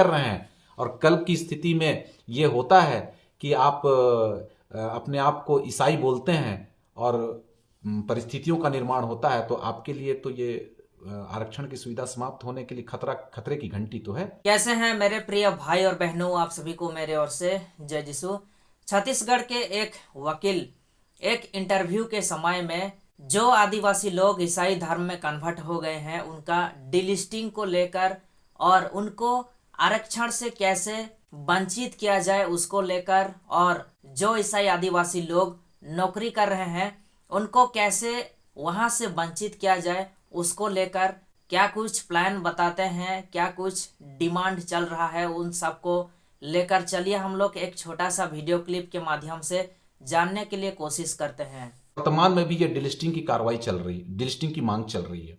कर रहे हैं। और कल की स्थिति में ये होता है कि आप अपने आप को ईसाई बोलते हैं और परिस्थितियों का निर्माण होता है, तो आपके लिए तो ये आरक्षण की सुविधा समाप्त होने के लिए खतरे की घंटी तो है। कैसे हैं मेरे प्रिय भाई और बहनों, आप सभी को मेरे ओर से जय यीशु। छत्तीसगढ़ के एक वकील एक इंटरव्यू के समय में जो आदिवासी लोग ईसाई धर्म में कन्वर्ट हो गए हैं उनका डिलिस्टिंग को लेकर और उनको आरक्षण से कैसे वंचित किया जाए उसको लेकर, और जो ईसाई आदिवासी लोग नौकरी कर रहे हैं उनको कैसे वहां से वंचित किया जाए उसको लेकर क्या कुछ प्लान बताते हैं, क्या कुछ डिमांड चल रहा है, उन सबको लेकर चलिए हम लोग एक छोटा सा वीडियो क्लिप के माध्यम से जानने के लिए कोशिश करते हैं। वर्तमान में भी ये डिलिस्टिंग की कार्रवाई चल रही है, डिलिस्टिंग की मांग चल रही है।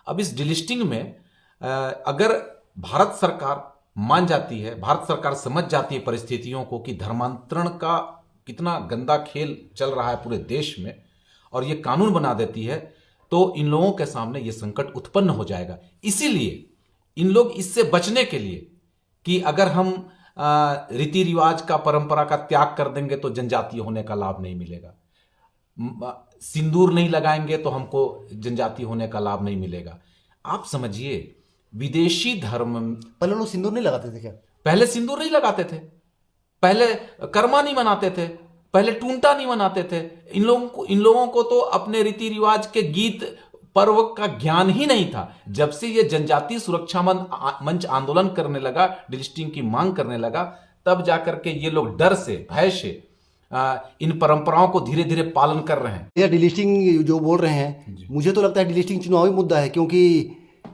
अब इस डिलिस्टिंग में अगर भारत सरकार मान जाती है, भारत सरकार समझ जाती है परिस्थितियों को कि धर्मांतरण का कितना गंदा खेल चल रहा है पूरे देश में, और ये कानून बना देती है, तो इन लोगों के सामने ये संकट उत्पन्न हो जाएगा। इसीलिए इन लोग इससे बचने के लिए कि अगर हम रीति रिवाज का, परंपरा का त्याग कर देंगे तो जनजातीय होने का लाभ नहीं मिलेगा, सिंदूर नहीं लगाएंगे तो हमको जनजातीय होने का लाभ नहीं मिलेगा। आप समझिए, विदेशी धर्म, पहले लोग सिंदूर नहीं लगाते थे क्या? पहले सिंदूर नहीं लगाते थे, पहले कर्मा नहीं मनाते थे, पहले टूंटा नहीं मनाते थे। इन लोगों को तो अपने रीति रिवाज के गीत पर्व का ज्ञान ही नहीं था। जब से ये जनजातीय सुरक्षा मंच आंदोलन करने लगा, डिलिस्टिंग की मांग करने लगा, तब जाकर के ये लोग डर से, भय से इन परंपराओं को धीरे धीरे पालन कर रहे हैं। ये डिलिस्टिंग जो बोल रहे हैं, मुझे तो लगता है डिलिस्टिंग चुनावी मुद्दा है, क्योंकि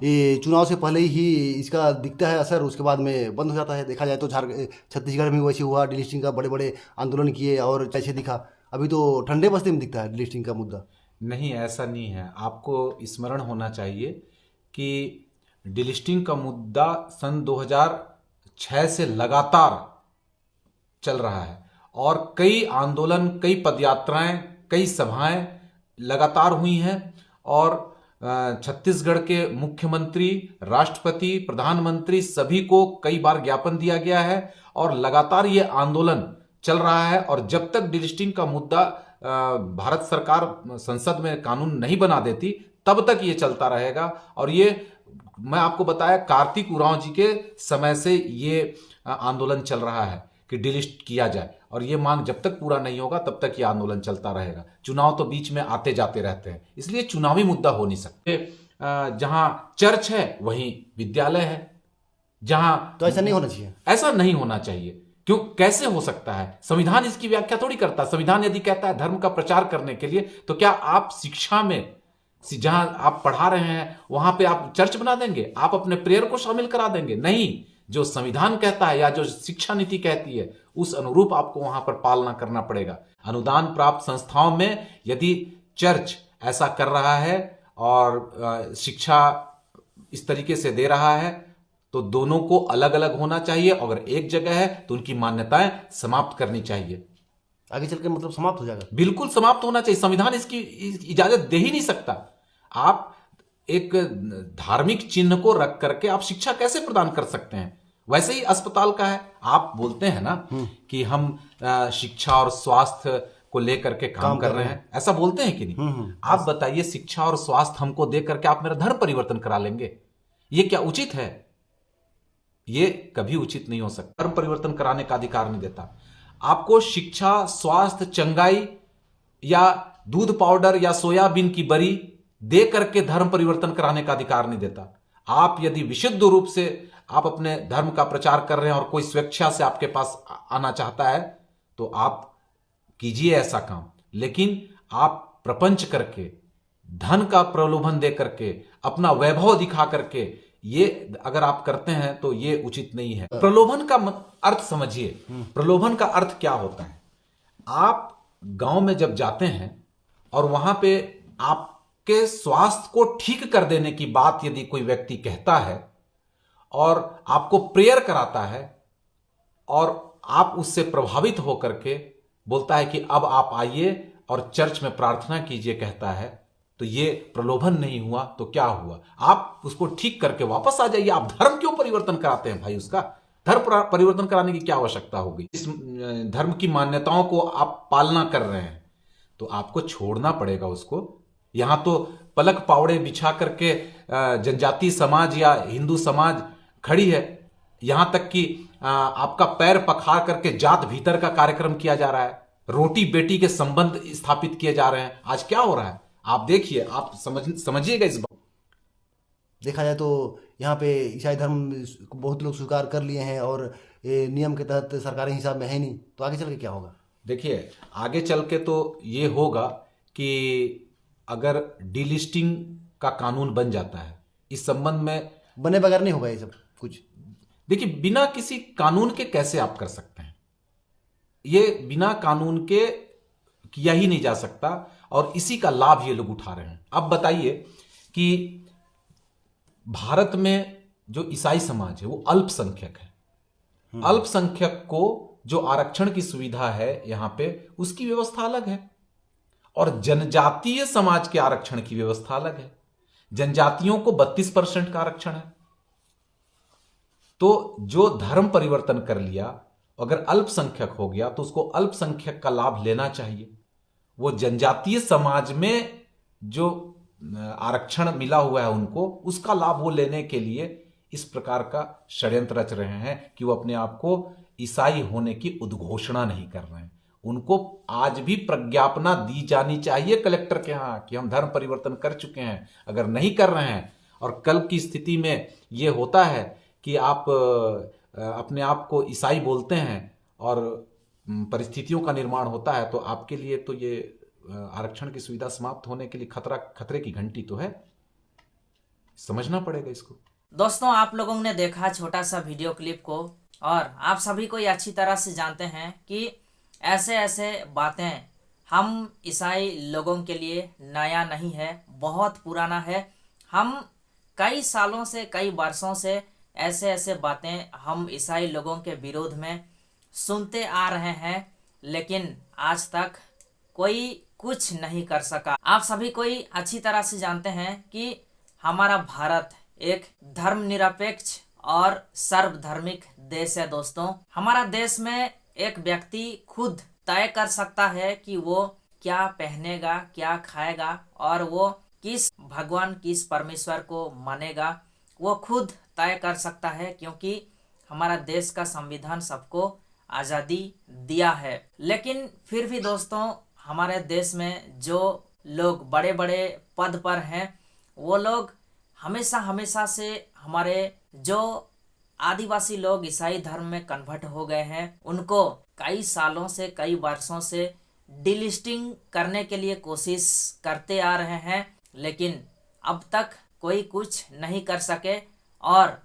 ये चुनाव से पहले ही इसका दिखता है असर, उसके बाद में बंद हो जाता है। देखा जाए तो छत्तीसगढ़ में वैसे हुआ, डिलिस्टिंग का बड़े बड़े आंदोलन किए और कैसे दिखा। अभी तो ठंडे बस्ते में दिखता है डिलिस्टिंग का मुद्दा। नहीं, ऐसा नहीं है। आपको स्मरण होना चाहिए कि डिलिस्टिंग का मुद्दा सन 2006 से लगातार चल रहा है, और कई आंदोलन, कई पदयात्राएं, कई सभाएं लगातार हुई हैं, और छत्तीसगढ़ के मुख्यमंत्री, राष्ट्रपति, प्रधानमंत्री सभी को कई बार ज्ञापन दिया गया है, और लगातार ये आंदोलन चल रहा है। और जब तक डिलिस्टिंग का मुद्दा भारत सरकार संसद में कानून नहीं बना देती, तब तक ये चलता रहेगा। और ये मैं आपको बताया, कार्तिक उरांव जी के समय से ये आंदोलन चल रहा है कि डिलिस्ट किया जाए, और ये मांग जब तक पूरा नहीं होगा तब तक ये आंदोलन चलता रहेगा। चुनाव तो बीच में आते जाते रहते हैं, इसलिए चुनावी मुद्दा हो नहीं सकते। जहां चर्च है वहीं विद्यालय है, जहां तो ऐसा नहीं होना चाहिए, ऐसा नहीं होना चाहिए। क्यों, कैसे हो सकता है? संविधान इसकी व्याख्या थोड़ी करता। संविधान यदि कहता है धर्म का प्रचार करने के लिए, तो क्या आप शिक्षा में, जहां आप पढ़ा रहे हैं वहां पे आप चर्च बना देंगे? आप अपने प्रेयर को शामिल करा देंगे? नहीं, जो संविधान कहता है या जो शिक्षा नीति कहती है उस अनुरूप आपको वहां पर पालना करना पड़ेगा। अनुदान प्राप्त संस्थाओं में यदि चर्च ऐसा कर रहा है और शिक्षा इस तरीके से दे रहा है, तो दोनों को अलग अलग होना चाहिए। अगर एक जगह है तो उनकी मान्यताएं समाप्त करनी चाहिए। आगे चल के मतलब समाप्त हो जाएगा। बिल्कुल समाप्त होना चाहिए, संविधान इसकी इजाजत दे ही नहीं सकता। आप एक धार्मिक चिन्ह को रख करके आप शिक्षा कैसे प्रदान कर सकते हैं? वैसे ही अस्पताल का है, आप बोलते हैं ना कि हम शिक्षा और स्वास्थ्य को लेकर के काम कर रहे हैं, ऐसा बोलते हैं कि नहीं? आप बताइए, शिक्षा और स्वास्थ्य हमको दे करके आप मेरा धर्म परिवर्तन करा लेंगे? ये क्या उचित है? ये कभी उचित नहीं हो सकता। धर्म परिवर्तन कराने का अधिकार नहीं देता आपको। शिक्षा, स्वास्थ्य, चंगाई या दूध पाउडर या सोयाबीन की बरी दे करके धर्म परिवर्तन कराने का अधिकार नहीं देता। आप यदि विशुद्ध रूप से आप अपने धर्म का प्रचार कर रहे हैं और कोई स्वेच्छा से आपके पास आना चाहता है, तो आप कीजिए ऐसा काम। लेकिन आप प्रपंच करके, धन का प्रलोभन दे करके, अपना वैभव दिखा करके ये अगर आप करते हैं तो ये उचित नहीं है। प्रलोभन का अर्थ समझिए। प्रलोभन का अर्थ क्या होता है? आप गांव में जब जाते हैं और वहां पे आपके स्वास्थ्य को ठीक कर देने की बात यदि कोई व्यक्ति कहता है और आपको प्रेयर कराता है और आप उससे प्रभावित होकर के बोलता है कि अब आप आइए और चर्च में प्रार्थना कीजिए कहता है, तो ये प्रलोभन नहीं हुआ तो क्या हुआ? आप उसको ठीक करके वापस आ जाइए। आप धर्म क्यों परिवर्तन कराते हैं भाई? उसका धर्म परिवर्तन कराने की क्या आवश्यकता होगी? इस धर्म की मान्यताओं को आप पालना कर रहे हैं तो आपको छोड़ना पड़ेगा उसको। यहां तो पलक पावड़े बिछा करके जनजातीय समाज या हिंदू समाज खड़ी है, यहां तक कि आपका पैर पखार करके जात भीतर का कार्यक्रम किया जा रहा है, रोटी बेटी के संबंध स्थापित किए जा रहे हैं। आज क्या हो रहा है आप देखिए, आप समझिएगा इस बात। देखा जाए तो यहाँ पे ईसाई धर्म को बहुत लोग स्वीकार कर लिए हैं और ये नियम के तहत सरकारी हिसाब में है नहीं, तो आगे चल के क्या होगा? देखिए आगे चल के तो ये होगा कि अगर डीलिस्टिंग का कानून बन जाता है इस संबंध में, बने बगैर नहीं होगा ये सब कुछ। देखिए बिना किसी कानून के कैसे आप कर सकते हैं? ये बिना कानून के किया ही नहीं जा सकता और इसी का लाभ ये लोग उठा रहे हैं। अब बताइए कि भारत में जो ईसाई समाज है वो अल्पसंख्यक है। अल्पसंख्यक को जो आरक्षण की सुविधा है यहां पे, उसकी व्यवस्था अलग है और जनजातीय समाज के आरक्षण की व्यवस्था अलग है। जनजातियों को 32% का आरक्षण है। तो जो धर्म परिवर्तन कर लिया, अगर अल्पसंख्यक हो गया तो उसको अल्पसंख्यक का लाभ लेना चाहिए। वो जनजातीय समाज में जो आरक्षण मिला हुआ है उनको, उसका लाभ वो लेने के लिए इस प्रकार का षड्यंत्र रच रहे हैं कि वो अपने आप को ईसाई होने की उद्घोषणा नहीं कर रहे हैं। उनको आज भी प्रज्ञापना दी जानी चाहिए कलेक्टर के यहाँ कि हम धर्म परिवर्तन कर चुके हैं। अगर नहीं कर रहे हैं और कल की स्थिति में ये होता है कि आप अपने आप को ईसाई बोलते हैं और परिस्थितियों का निर्माण होता है, तो आपके लिए तो ये आरक्षण की सुविधा समाप्त होने के लिए खतरे की घंटी तो है। समझना पड़ेगा इसको। दोस्तों, आप लोगों ने देखा छोटा सा वीडियो क्लिप को, और आप सभी को ये अच्छी तरह से जानते हैं कि ऐसे ऐसे बातें हम ईसाई लोगों के लिए नया नहीं है, बहुत पुराना है। हम कई सालों से, कई वर्षों से ऐसे ऐसे बातें हम ईसाई लोगों के विरोध में सुनते आ रहे हैं, लेकिन आज तक कोई कुछ नहीं कर सका। आप सभी कोई अच्छी तरह से जानते हैं कि हमारा भारत एक धर्मनिरपेक्ष और सर्वधर्मिक देश है। दोस्तों, हमारा देश में एक व्यक्ति खुद तय कर सकता है कि वो क्या पहनेगा, क्या खाएगा और वो किस भगवान, किस परमेश्वर को मानेगा, वो खुद तय कर सकता है, क्योंकि हमारा देश का संविधान सबको आज़ादी दिया है। लेकिन फिर भी दोस्तों, हमारे देश में जो लोग बड़े बड़े पद पर हैं, वो लोग हमेशा से हमारे जो आदिवासी लोग ईसाई धर्म में कन्वर्ट हो गए हैं, उनको कई सालों से, कई वर्षों से डिलिस्टिंग करने के लिए कोशिश करते आ रहे हैं, लेकिन अब तक कोई कुछ नहीं कर सके। और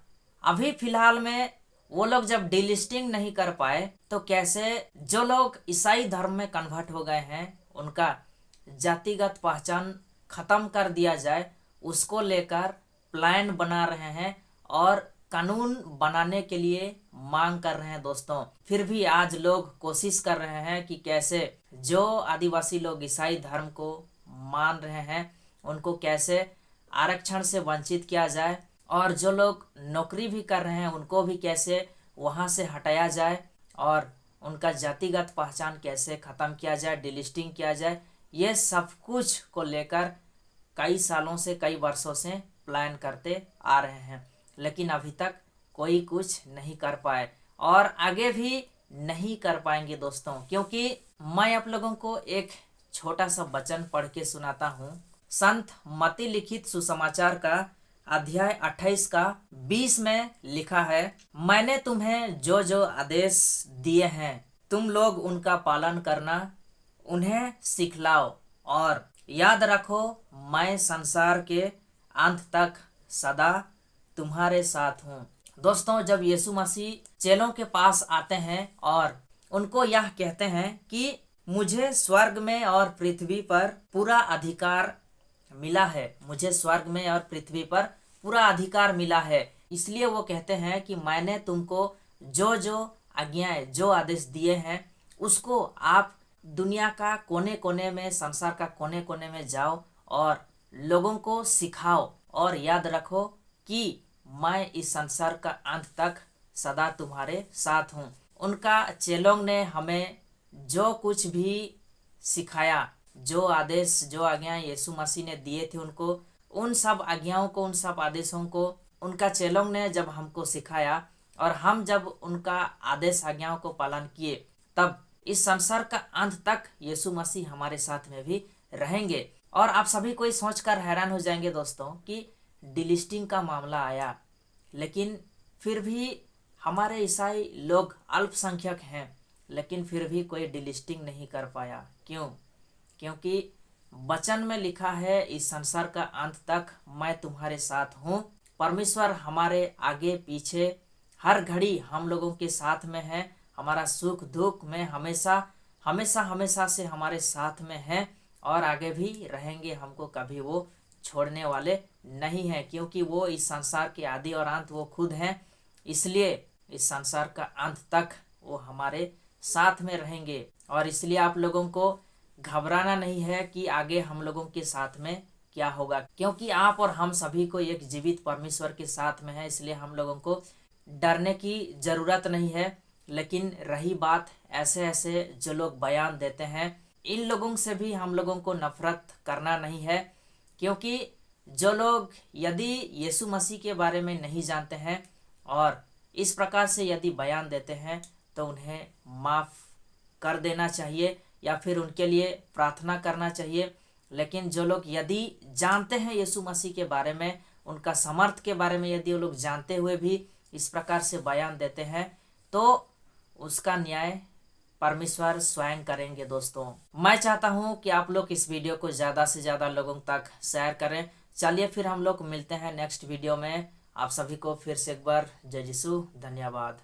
अभी फिलहाल में वो लोग जब डिलिस्टिंग नहीं कर पाए, तो कैसे जो लोग ईसाई धर्म में कन्वर्ट हो गए हैं उनका जातिगत पहचान खत्म कर दिया जाए, उसको लेकर प्लान बना रहे हैं और कानून बनाने के लिए मांग कर रहे हैं। दोस्तों, फिर भी आज लोग कोशिश कर रहे हैं कि कैसे जो आदिवासी लोग ईसाई धर्म को मान रहे हैं उनको कैसे आरक्षण से वंचित किया जाए, और जो लोग नौकरी भी कर रहे हैं उनको भी कैसे वहां से हटाया जाए और उनका जातिगत पहचान कैसे ख़त्म किया जाए, डिलिस्टिंग किया जाए। ये सब कुछ को लेकर कई सालों से, कई वर्षों से प्लान करते आ रहे हैं, लेकिन अभी तक कोई कुछ नहीं कर पाए और आगे भी नहीं कर पाएंगे दोस्तों, क्योंकि मैं आप लोगों को एक छोटा सा वचन पढ़ के सुनाता हूँ। संत मती लिखित सुसमाचार का अध्याय 28 का 20 में लिखा है, मैंने तुम्हें जो जो आदेश दिए हैं तुम लोग उनका पालन करना, उन्हें सिखलाओ और याद रखो मैं संसार के अंत तक सदा तुम्हारे साथ हूँ। दोस्तों, जब यीशु मसीह चेलों के पास आते हैं और उनको यह कहते हैं कि मुझे स्वर्ग में और पृथ्वी पर पूरा अधिकार मिला है, मुझे स्वर्ग में और पृथ्वी पर पूरा अधिकार मिला है, इसलिए वो कहते हैं कि मैंने तुमको जो जो आज्ञाएं, जो आदेश दिए हैं उसको आप दुनिया का कोने कोने में, संसार का कोने कोने में जाओ और लोगों को सिखाओ और याद रखो कि मैं इस संसार का अंत तक सदा तुम्हारे साथ हूँ। उनका चेलों ने हमें जो कुछ भी सिखाया, जो आदेश, जो आज्ञाएं यीशु मसीह ने दिए थे उनको, उन सब आज्ञाओं को, उन सब आदेशों को उनका चेलों ने जब हमको सिखाया और हम जब उनका आदेश आज्ञाओं को पालन किए, तब इस संसार का अंत तक यीशु मसीह हमारे साथ में भी रहेंगे। और आप सभी कोई सोचकर हैरान हो जाएंगे दोस्तों कि डिलिस्टिंग का मामला आया, लेकिन फिर भी हमारे ईसाई लोग अल्पसंख्यक हैं, लेकिन फिर भी कोई डिलिस्टिंग नहीं कर पाया। क्यों? क्योंकि वचन में लिखा है इस संसार का अंत तक मैं तुम्हारे साथ हूँ। परमेश्वर हमारे आगे पीछे हर घड़ी हम लोगों के साथ में है, हमारा सुख दुख में हमेशा हमेशा हमेशा से हमारे साथ में है और आगे भी रहेंगे। हमको कभी वो छोड़ने वाले नहीं हैं, क्योंकि वो इस संसार के आदि और अंत वो खुद हैं। इसलिए इस संसार का अंत तक वो हमारे साथ में रहेंगे। और इसलिए आप लोगों को घबराना नहीं है कि आगे हम लोगों के साथ में क्या होगा, क्योंकि आप और हम सभी को एक जीवित परमेश्वर के साथ में है। इसलिए हम लोगों को डरने की ज़रूरत नहीं है। लेकिन रही बात ऐसे ऐसे जो लोग बयान देते हैं, इन लोगों से भी हम लोगों को नफरत करना नहीं है, क्योंकि जो लोग यदि यीशु मसीह के बारे में नहीं जानते हैं और इस प्रकार से यदि बयान देते हैं, तो उन्हें माफ़ कर देना चाहिए या फिर उनके लिए प्रार्थना करना चाहिए। लेकिन जो लोग यदि जानते हैं यीशु मसीह के बारे में, उनका समर्थ के बारे में यदि वो लोग जानते हुए भी इस प्रकार से बयान देते हैं, तो उसका न्याय परमेश्वर स्वयं करेंगे। दोस्तों, मैं चाहता हूं कि आप लोग इस वीडियो को ज़्यादा से ज़्यादा लोगों तक शेयर करें। चलिए फिर हम लोग मिलते हैं नेक्स्ट वीडियो में। आप सभी को फिर से एक बार जय यीशु, धन्यवाद।